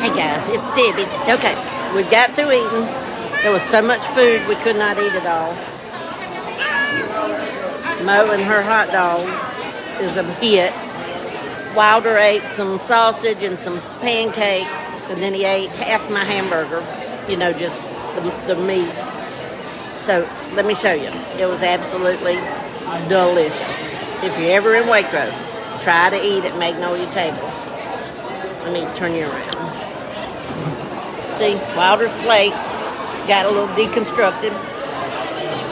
Hey guys, it's Debbie. Okay, we got through eating. There was so much food we could not eat it all. Mo and her hot dog is a hit. Wilder ate some sausage and some pancake, and then he ate half my hamburger, you know, just the meat. So let me show you. It was absolutely delicious. If you're ever in Waco, try to eat at Magnolia Table. Let me turn you around. See, Wilder's plate got a little deconstructed.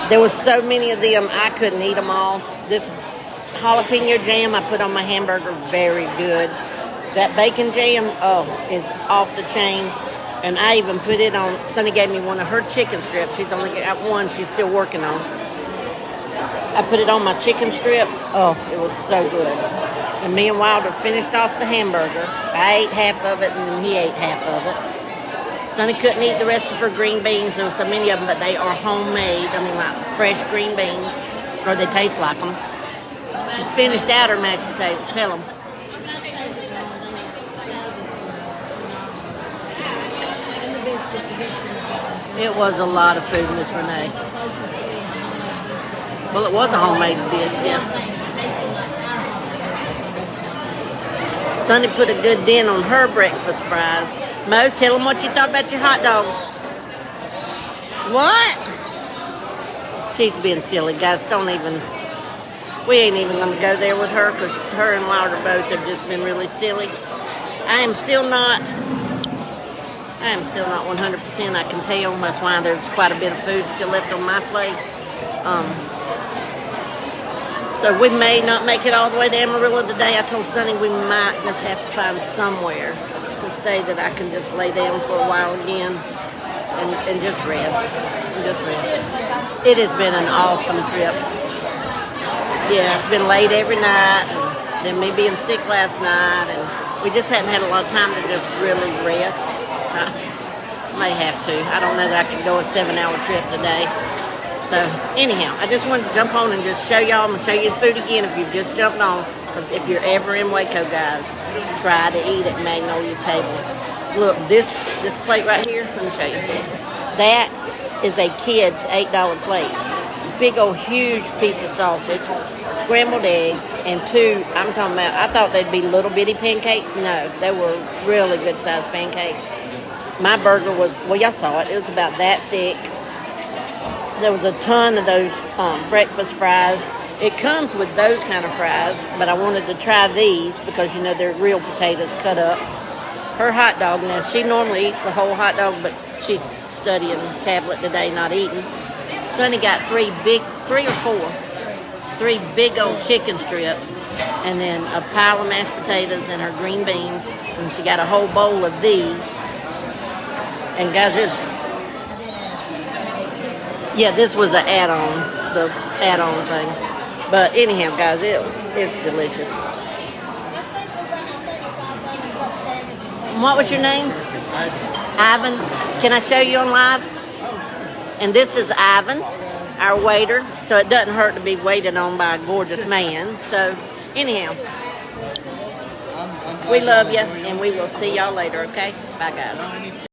There was so many of them, I couldn't eat them all. This jalapeno jam I put on my hamburger, very good. That bacon jam, is off the chain. And I even put it on, Sonny gave me one of her chicken strips. She's only got one she's still working on. I put it on my chicken strip. Oh, it was so good. And me and Wilder finished off the hamburger. I ate half of it, and then he ate half of it. Sonny couldn't eat the rest of her green beans. There were so many of them, but they are homemade. I mean, like fresh green beans, or they taste like them. She finished out her mashed potatoes. Tell them. It was a lot of food, Miss Renee. Well, it was a homemade bit, yeah. Sonny put a good dent on her breakfast fries. Mo, tell them what you thought about your hot dog. What? She's being silly, guys. We ain't even going to go there with her because her and Wilder both have just been really silly. I am still not 100%, I can tell. That's why there's quite a bit of food still left on my plate. So we may not make it all the way to Amarillo today. I told Sonny we might just have to find somewhere to stay that I can just lay down for a while again and just rest. It has been an awesome trip. Yeah, it's been late every night, and then me being sick last night, and we just hadn't had a lot of time to just really rest. So I may have to. I don't know that I can go a 7-hour trip today. So anyhow, I just wanted to jump on and just show y'all. I'm going to show you the food again if you've just jumped on. Because if you're ever in Waco, guys, try to eat at Magnolia Table. Look, this plate right here, let me show you. That is a kid's $8 plate. Big old huge piece of sausage, scrambled eggs, and I'm talking about, I thought they'd be little bitty pancakes. No, they were really good sized pancakes. My burger was, well, y'all saw it. It was about that thick. There was a ton of those breakfast fries. It comes with those kind of fries, but I wanted to try these because, you know, they're real potatoes cut up. Her hot dog, now, she normally eats the whole hot dog, but she's studying tablet today, not eating. Sonny got three big old chicken strips, and then a pile of mashed potatoes and her green beans, and she got a whole bowl of these. And guys, this was an add-on, the add-on thing. But anyhow, guys, it's delicious. What was your name? Ivan. Can I show you on live? And this is Ivan, our waiter. So it doesn't hurt to be waited on by a gorgeous man. So anyhow, we love you, and we will see y'all later, okay? Bye, guys.